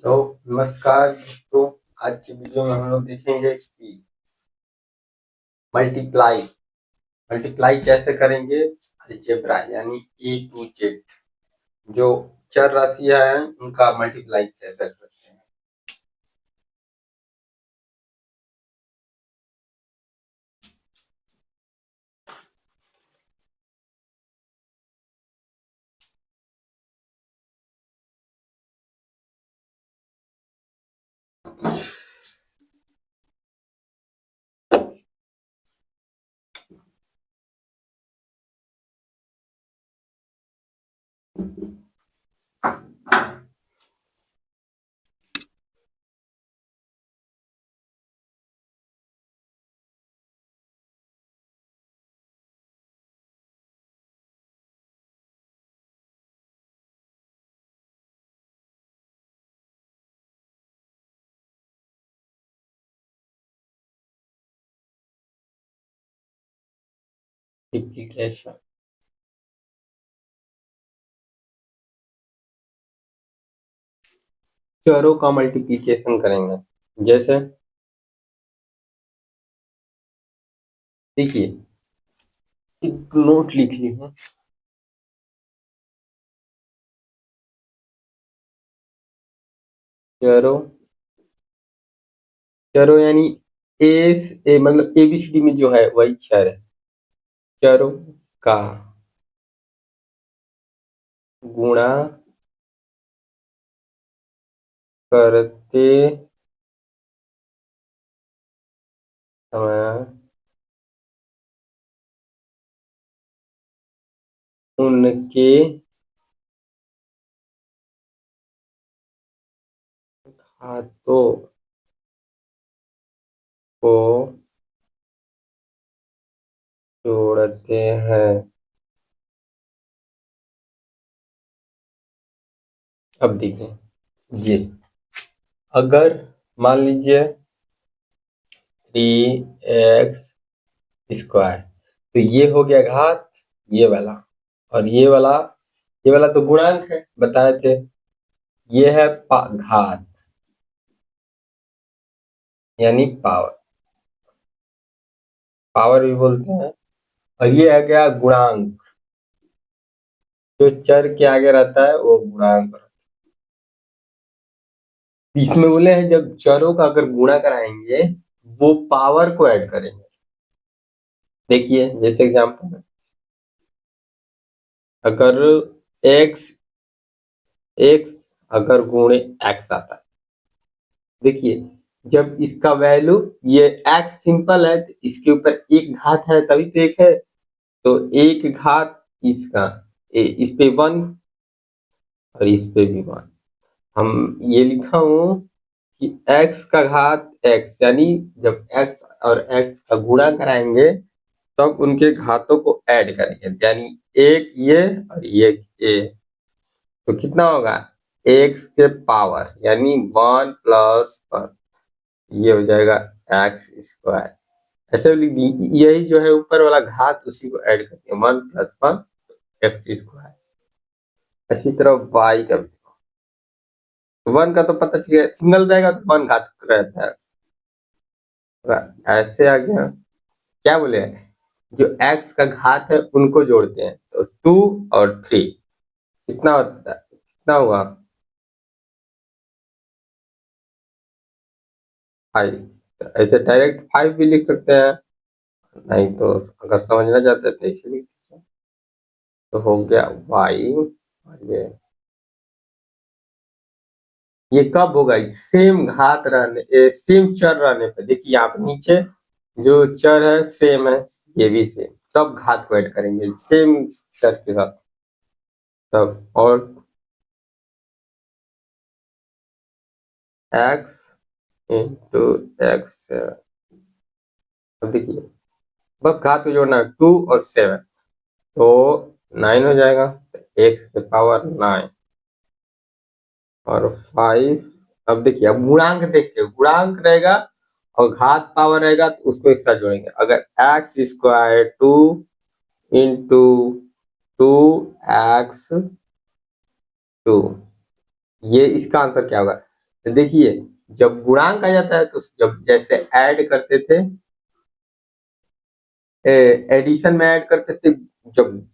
तो नमस्कार दोस्तों। आज की वीडियो में हम लोग देखेंगे कि मल्टीप्लाई मल्टीप्लाई कैसे करेंगे अलजेब्रा यानी ए टू जेड जो चर राशियां हैं उनका मल्टीप्लाई कैसे करते हैं। मल्टीप्लिकेशन चरों का मल्टीप्लिकेशन करेंगे। जैसे देखिए, एक नोट लिख ली है। चरों चरों यानी मतलब एबीसीडी में जो है वही चर है। चरों का गुणा करते समय उनके खातों को जोड़ते हैं। अब देखिए जी, अगर मान लीजिए 3x² तो ये हो गया घात, ये वाला, और ये वाला तो गुणांक है, बताए थे। ये है घात यानी पावर, पावर भी बोलते हैं। और ये आ गया गुणांक, जो चर के आगे रहता है वो गुणांक। इसमें बोले हैं जब चरों का अगर गुणा कराएंगे वो पावर को ऐड करेंगे। देखिए जैसे एग्जांपल, अगर x x अगर गुणे x आता है, देखिए जब इसका वैल्यू ये x सिंपल है तो इसके ऊपर एक घात है तभी तो एक है, तो एक घात इसका इस पे 1 और इस पे भी 1। हम ये लिखा हूं कि x का घात x यानी जब x और x का गुणा कराएंगे तब उनके घातों को ऐड करेंगे, यानी एक ये और ये तो कितना होगा x के पावर यानी 1+1, ये हो जाएगा x²। ऐसे लिख दी, यही जो है ऊपर वाला घात उसी को ऐड करके 1+1 x²। इसी तरह y का भी 1 का तो पता चल गया, सिंगल रहेगा तो 1 घात रहता है। ऐसे आ गया, क्या बोले, जो x का घात है उनको जोड़ते हैं तो 2 और 3 कितना होता है, कितना हुआ 5। तो ऐसे डायरेक्ट 5 भी लिख सकते हैं, नहीं तो अगर समझना चाहते हैं तो ऐसे लिख सकते हैं। तो हो गया y, और ये कब होगा, सेम घात रहने सेम चर रहने पे। देखिए यहाँ पे नीचे जो चर है सेम है, ये भी सेम, तब घात को ऐड करेंगे सेम चर के साथ तब। और x इंटू x, अब देखिए बस घात को जोड़ना है 2 और 7 तो 9 हो जाएगा, x के पावर 9 और 5। अब देखिए, अब गुणांक देखते, गुणांक रहेगा और घात पावर रहेगा तो उसको एक साथ जोड़ेंगे। अगर x² 2 इंटू 2x2, ये इसका आंसर क्या होगा, तो देखिए जब गुणांक आ जाता है तो जब जैसे ऐड करते थे, एडिशन में ऐड करते थे, जब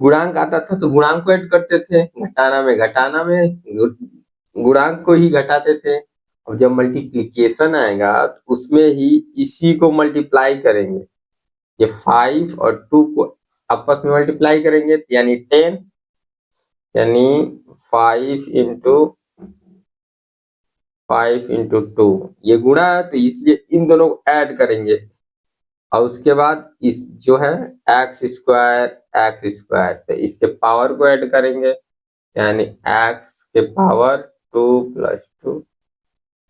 गुणांक आता था तो गुणांक को ऐड करते थे, घटाना में गुणांक को ही घटाते थे। और जब मल्टीप्लिकेशन आएगा तो उसमें ही इसी को मल्टीप्लाई करेंगे, ये 5 और 2 को आपस में मल्टीप्लाई करेंगे यानी 10, यानी 5 इंटू 2 ये गुणा है तो इसलिए इन दोनों को ऐड करेंगे। और उसके बाद इस जो है एक्स स्क्वायर तो इसके पावर को ऐड करेंगे, यानी एक्स के पावर 2 + 2,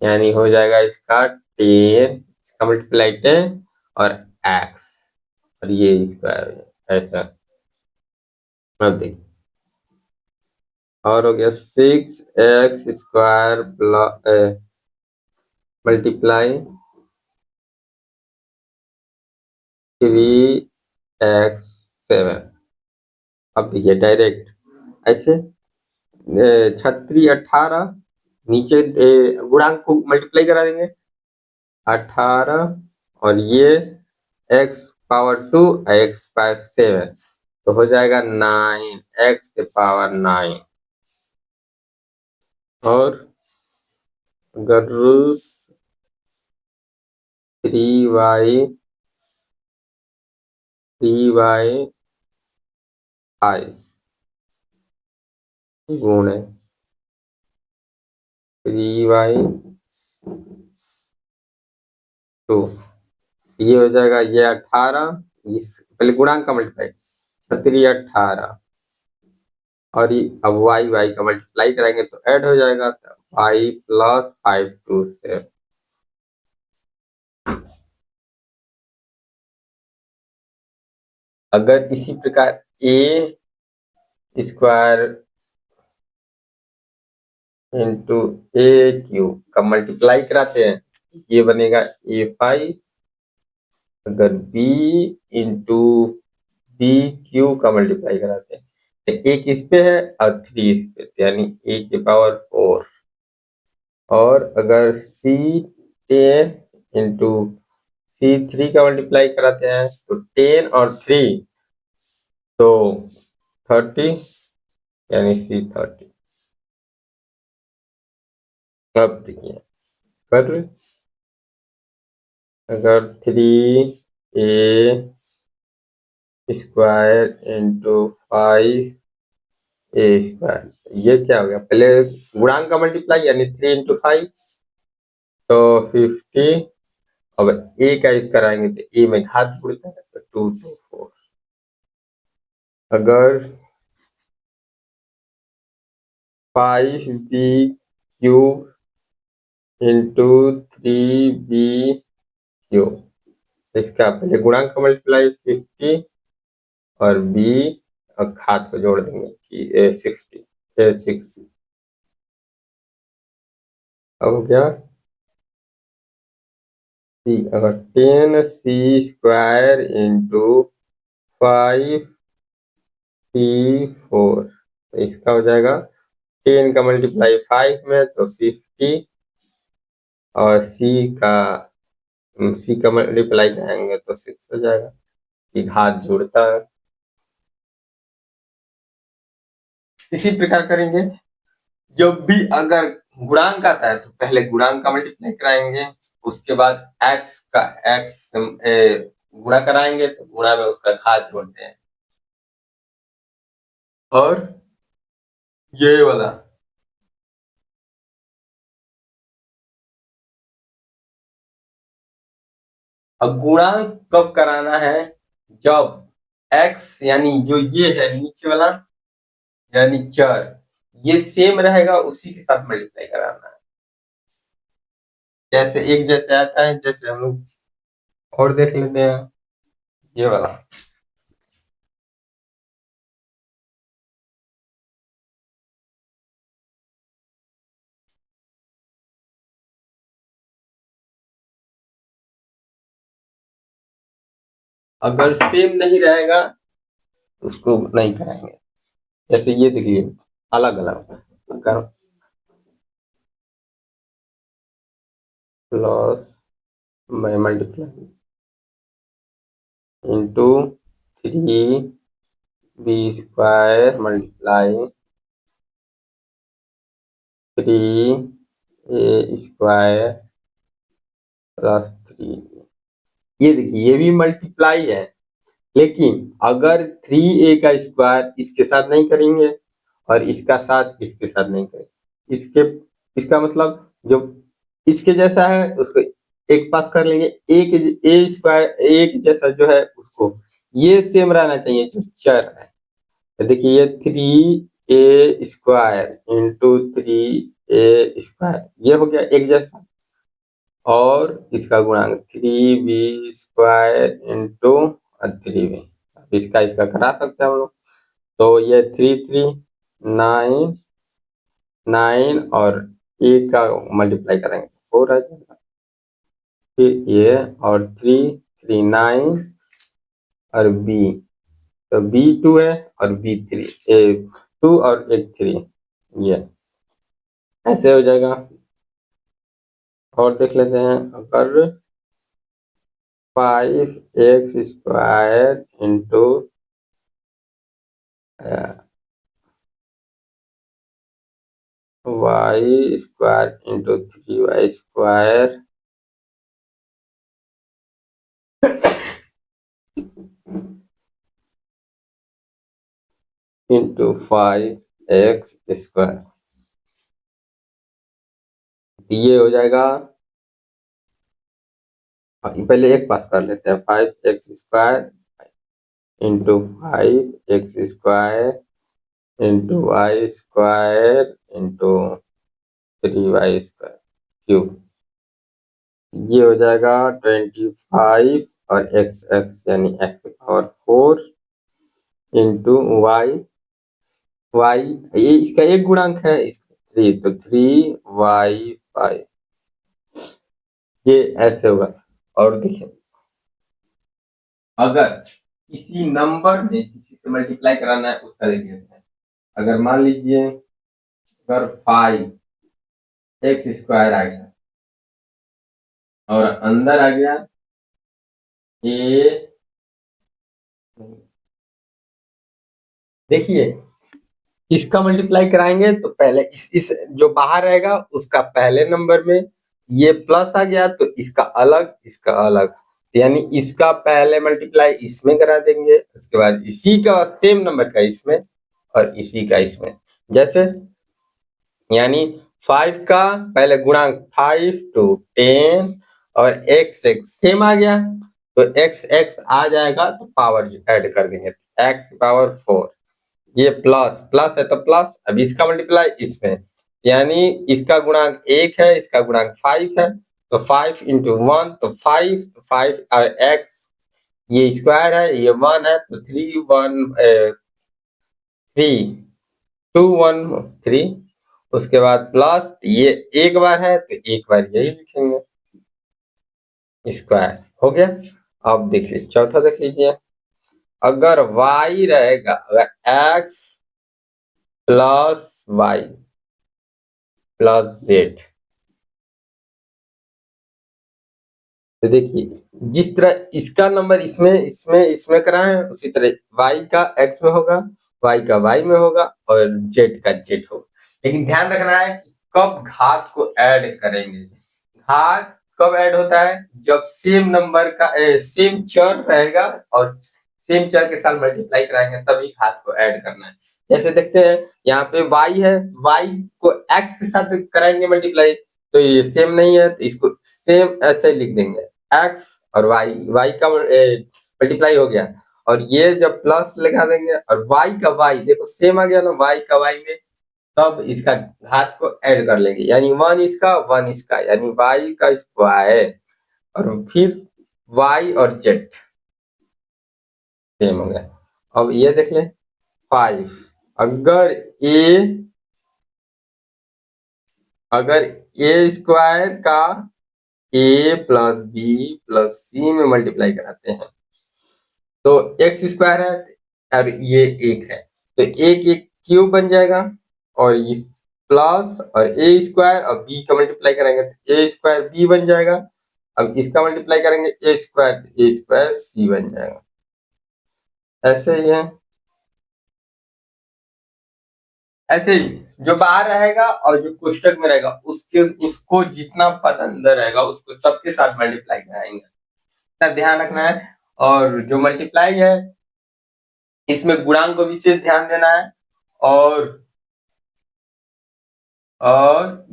यानी हो जाएगा इसका 10, इसका मल्टीप्लाई 10 और एक्स और ये स्क्वायर ऐसा। अब देखिए और हो गया 6x² मल्टीप्लाई 3x7। अब देखिए डायरेक्ट ऐसे 18 नीचे गुणांक को मल्टीप्लाई करा देंगे 18 और ये x⁻2 x⁻7 तो हो जाएगा 9, x⁻9। और अगर 3y गुणे 3y2 ये हो जाएगा ये 18, इस पहले गुणांक का मल्टीप्लाई 18 और ये अब y का मल्टीप्लाई करेंगे तो ऐड हो जाएगा y + 5 से। अगर इसी प्रकार a² इंटू a³ का मल्टीप्लाई कराते हैं ये बनेगा a5। अगर b इंटू b³ का मल्टीप्लाई कराते हैं तो एक इस पे है और 3 इस पे, यानी a⁴। और अगर c10 इंटू c3 का मल्टीप्लाई कराते हैं तो 10 और 3 तो 30, यानी c30। अब देखिए कर रहे अगर 3a² इंटू 5a², ये क्या हो गया पहले गुणांक का मल्टीप्लाई यानी 3 इंटू 5 तो 50। अब ए का यूज कराएंगे तो ए में घात जुड़ता है तो 2 to 4। अगर 5b³ इंटू 3b³ इसका पहले गुणांक का मल्टीप्लाई 50 और b और घात को जोड़ देंगे कि 6। अब हो गया c। अगर 10c² इंटू 5c4 तो इसका हो जाएगा 10 का मल्टीप्लाई 5 में तो 50 और c का मल्टीप्लाई करेंगे तो 6 हो जाएगा कि घात जुड़ता है। इसी प्रकार करेंगे जब भी अगर गुणांक आता है तो पहले गुणांक का मल्टीप्लाई कराएंगे, उसके बाद x गुणा कराएंगे तो गुणा में उसका घात जोड़ते हैं। और ये वाला अब गुणांक कब कराना है, जब x यानी जो ये है नीचे वाला यानी चर ये सेम रहेगा उसी के साथ मल्टीप्लाई कराना है। जैसे एक जैसे आता है, जैसे हम लोग और देख लेते हैं ये वाला। अगर सेम नहीं रहेगा तो उसको नहीं कराएंगे। जैसे ये देखिए अलग अलग करो plus by multiply into 3b square multiply 3a square plus 3। ये देखिए ये भी मल्टीप्लाई है, लेकिन अगर 3a का स्क्वायर इसके साथ नहीं करेंगे और इसका साथ इसके साथ नहीं करेंगे, इसका मतलब जो इसके जैसा है उसको एक पास कर लेंगे, एक ए स्क्वायर एक जैसा जो है उसको ये सेम रहना चाहिए जो चर है। तो देखिए ये 3a square into 3a square ये हो गया एक जैसा, और इसका गुणांक 3b स्क्वायर इंटू 3b, इसका करा सकते हैं हम लोग। तो ये 3 3 9 9 और एक का मल्टीप्लाई करेंगे तो 4 आ जाएगा। फिर ये और 3 3 9 और b, तो b 2 है और b 3 2 और एक 3, ये ऐसे हो जाएगा। और देख लेते हैं, अगर 5x square into y square into 3y square into 5x square, ये हो जाएगा। पहले एक पास कर लेते हैं, 5x square into 5x square into y square into 3y square cube, ये हो जाएगा 25 और x x यानी x पावर 4 इंटू y ये इसका एक गुणांक है, इसका 3 तो 3y5, ये ऐसे होगा। और देखिए अगर किसी नंबर में किसी से मल्टीप्लाई कराना है उसका देखिए, अगर मान लीजिए अगर 5x स्क्वायर आ गया और अंदर आ गया ए, देखिए इसका मल्टीप्लाई कराएंगे तो पहले इस जो बाहर रहेगा उसका पहले नंबर में ये प्लस आ गया तो इसका अलग, यानी इसका पहले मल्टीप्लाई इसमें करा देंगे, उसके बाद इसी का सेम नंबर का इसमें और इसी का इसमें, जैसे यानी 5 का पहले गुणांक 5 to 10 और x x सेम आ गया तो x x आ जाएगा तो पावर ऐड कर देंगे, x पावर 4, ये प्लस प्लस है तो प्लस, अब इसका मल्टीप्लाई इसमें, यानी इसका गुणांक 1 है इसका गुणांक 5 है तो 5 into 1 तो 5, तो 5 और x ये स्क्वायर है ये 1 है तो 3 उसके बाद प्लस ये एक बार है तो एक बार यही लिखेंगे, स्क्वायर हो गया। अब देख लीजिए चौथा देख लीजिए, अगर y रहेगा, अगर x plus y plus z, तो देखिए जिस तरह इसका नंबर इसमें इसमें इसमें कराए उसी तरह y का x में होगा, y का y में होगा और z का z होगा, लेकिन ध्यान रखना है कि कब घात को ऐड करेंगे। घात कब ऐड होता है, जब सेम नंबर का सेम चर रहेगा और सेम चर के साथ मल्टीप्लाई कराएंगे तभी घात को ऐड करना है। जैसे देखते हैं यहाँ पे y है, y को x के साथ कराएंगे मल्टीप्लाई तो ये सेम नहीं है तो इसको सेम ऐसे लिख देंगे, x और y का मल्टीप्लाई हो गया और ये जब प्लस लगा देंगे और y का y देखो सेम आ गया ना, y का y में, तब इसका घात को ऐड कर लेंगे, यानी 1 इसका 1 इसका, यानी y का स्क्वायर और फिर y और z सेम हो गया। अब ये देख ले 5, अगर a स्क्वायर का a प्लस बी प्लस सी में मल्टीप्लाई कराते हैं तो एक्स स्क्वायर है और ये एक है तो एक एक क्यूब बन जाएगा और प्लस और ए स्क्वायर और बी का मल्टीप्लाई करेंगे तो ए स्क्वायर बी बन जाएगा। अब इसका मल्टीप्लाई करेंगे ए स्क्वायर सी बन जाएगा। ऐसे ही है, ऐसे ही जो बाहर रहेगा और जो कोष्टक में रहेगा उसको जितना पद अंदर रहेगा उसको सबके साथ मल्टीप्लाई कराएंगे, इतना ध्यान रखना है। और जो मल्टीप्लाई है इसमें गुणांक को विशेष ध्यान देना है। और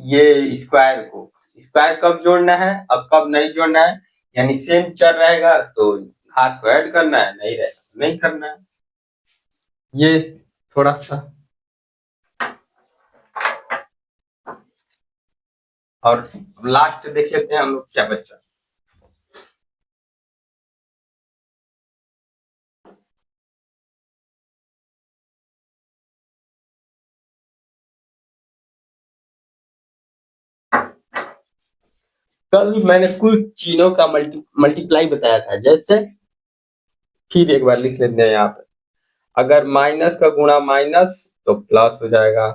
ये स्क्वायर कब जोड़ना है अब कब नहीं जोड़ना है, यानी सेम चल रहेगा तो हाथ को ऐड करना है, नहीं रहेगा तो नहीं करना है। ये थोड़ा सा और लास्ट देख लेते हैं हम लोग क्या बचा। कल मैंने कुल चीनों का मल्टीप्लाई बताया था, जैसे फिर एक बार लिख लेते हैं यहाँ पे। अगर माइनस का गुणा माइनस तो प्लस हो जाएगा,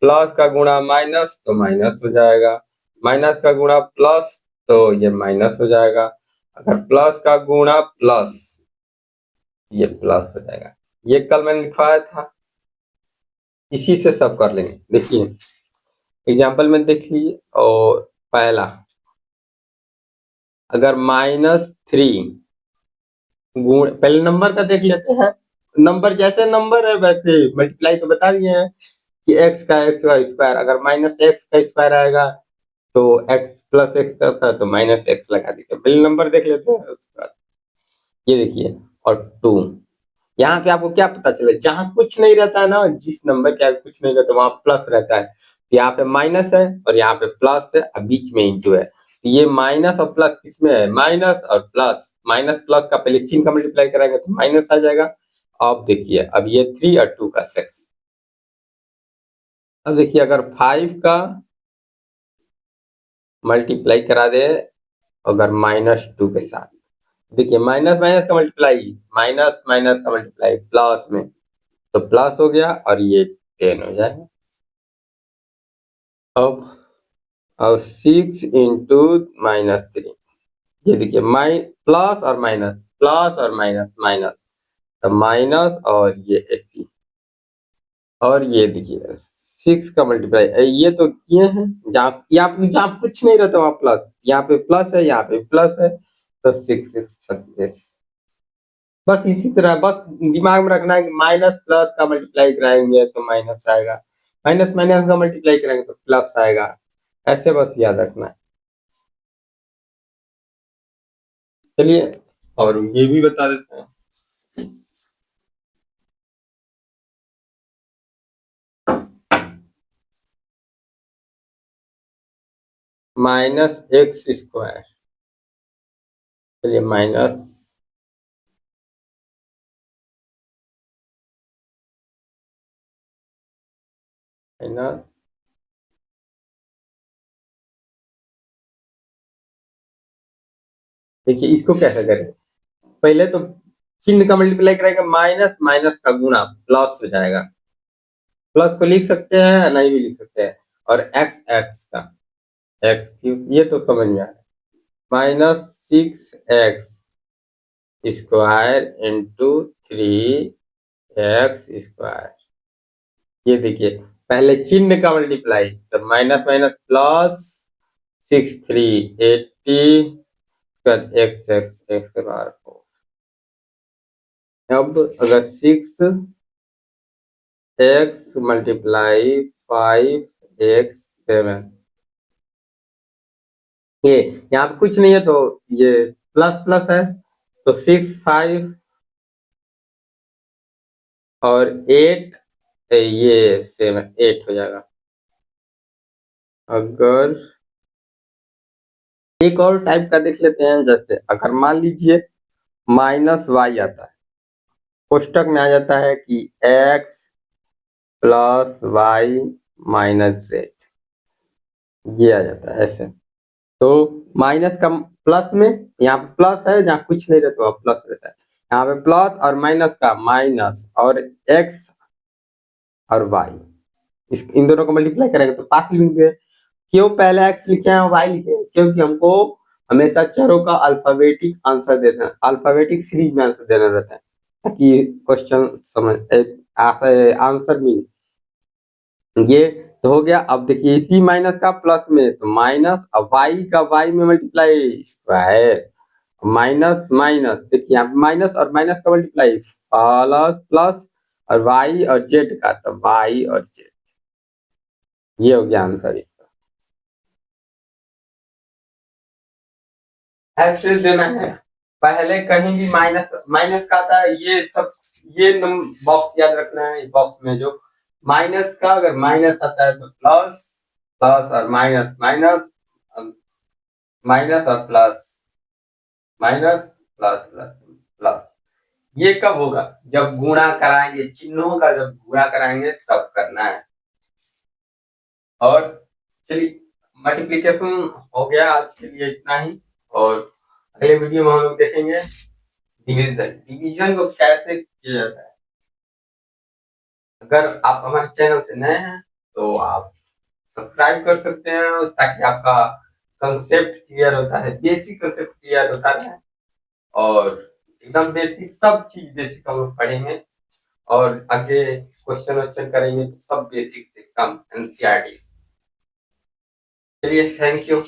प्लस का गुणा माइनस तो माइनस हो जाएगा, माइनस का गुणा प्लस तो ये माइनस हो जाएगा, अगर प्लस का गुणा प्लस ये प्लस हो जाएगा। ये कल मैंने लिखवाया था, इसी से सब कर लेंगे। देखिए एग्जाम्पल में देख लीजिए। और पहला, अगर -3 गुण, पहले नंबर का देख लेते हैं। नंबर जैसे नंबर है वैसे मल्टीप्लाई तो बता दिए हैं कि x का स्क्वायर, अगर -x का स्क्वायर आएगा तो x प्लस एक्स था तो -x लगा दीजिए। पहले नंबर देख लेते हैं उसके बाद ये देखिए। और 2, यहाँ पे आपको क्या पता चले, जहां कुछ नहीं रहता है ना, जिस नंबर के आगे कुछ नहीं रहता वहां प्लस रहता है, यहाँ पे माइनस है और यहाँ पे प्लस है और बीच में इंटू है। तो ये माइनस और प्लस किसमें है, माइनस और प्लस, माइनस प्लस का पहले चिन्ह का मल्टीप्लाई कराएंगे तो माइनस आ जाएगा। अब देखिए, अब ये 3 और 2 का 6। अब देखिए अगर 5 का मल्टीप्लाई करा दे अगर -2 के साथ, देखिए माइनस माइनस का मल्टीप्लाई, माइनस माइनस का मल्टीप्लाई प्लस में, तो प्लस हो गया और ये 10 हो जाएगा। अब 6 इंटू -3, ये देखिए प्लस और माइनस, प्लस और माइनस माइनस, तो माइनस और ये 80। और ये देखिए 6 का मल्टीप्लाई, ये तो किए हैं जहाँ यहाँ कुछ नहीं रहता वहां प्लस, यहाँ पे प्लस है यहाँ पे प्लस है, तो 6 6 36। बस इसी तरह, बस दिमाग में रखना है कि माइनस प्लस का मल्टीप्लाई कराएंगे तो माइनस आएगा, माइनस माइनस का मल्टीप्लाई करेंगे तो प्लस आएगा, ऐसे बस याद रखना है। चलिए और ये भी बता देते हैं। -x², चलिए माइनस माइनस, देखिए इसको कैसे करें, पहले तो चिन्ह का मल्टीप्लाई करेंगे, माइनस माइनस का गुणा प्लस हो जाएगा, प्लस को लिख सकते हैं नहीं भी लिख सकते हैं, और एक्स एक्स का x³ ये तो समझ में आया, -6x² इंटू 3x²। ये देखिए पहले चिन्ह का मल्टीप्लाई, तो minus minus plus, 6 3 80, x x x के बाहर 4। अब अगर 6x मल्टीप्लाई 5x7, ये यहाँ पे कुछ नहीं है तो ये प्लस प्लस है, तो 6 5 और 8, ये 7 8 हो जाएगा। अगर एक और टाइप का देख लेते हैं, जैसे अगर मान लीजिए -y आता है, कोष्टक में आ जाता है कि x plus y minus z, ये आ जाता है ऐसे, तो माइनस का प्लस में, यहाँ पे प्लस है जहाँ कुछ नहीं रहता वहाँ प्लस रहता है, यहाँ पे प्लस और माइनस का माइनस, और x और y इन दोनों को मल्टीप्लाई करेंगे तो पास लिखेंगे। क्यों पहले एक्स लिखे हैं वाई लिखे हैं? क्योंकि हमको हमेशा चरों का अल्फाबेटिक आंसर देना है, अल्फाबेटिक सीरीज में आंसर देना रहता है ताकि क्वेश्चन समझ आंसर मिले। ये तो हो गया। अब देखिए इसी माइनस का प्लस में तो माइनस, अब वाई का वाई में मल्टीप्लाई स्क्वायर, माइनस माइनस, देखिए यहाँ माइनस और माइनस का मल्टीप्लाई प्लस प्लस, और वाई और जेड का तो वाई और जेड। ये हो गया आंसर इसका। ऐसे देना है, पहले कहीं भी माइनस माइनस का आता है, ये सब ये बॉक्स याद रखना है। बॉक्स में जो माइनस का अगर माइनस आता है तो प्लस, प्लस और माइनस माइनस, माइनस और plus, minus plus plus plus. ये कब होगा? जब गुणा कराएंगे, चिन्हों का जब गुणा कराएंगे तब करना है। और चलिए मल्टीप्लिकेशन हो गया, आज के लिए इतना ही। और अगले वीडियो में हम लोग देखेंगे डिवीजन। डिवीजन को कैसे किया जाता है। अगर आप हमारे चैनल से नए हैं तो आप सब्सक्राइब कर सकते हैं ताकि आपका कंसेप्ट क्लियर होता है, बेसिक कंसेप्ट क्लियर होता है। और एकदम बेसिक सब चीज बेसिक हम लोग पढ़ेंगे, और आगे क्वेश्चन वोश्चन करेंगे तो सब बेसिक से कम एनसीईआरटी। चलिए थैंक यू।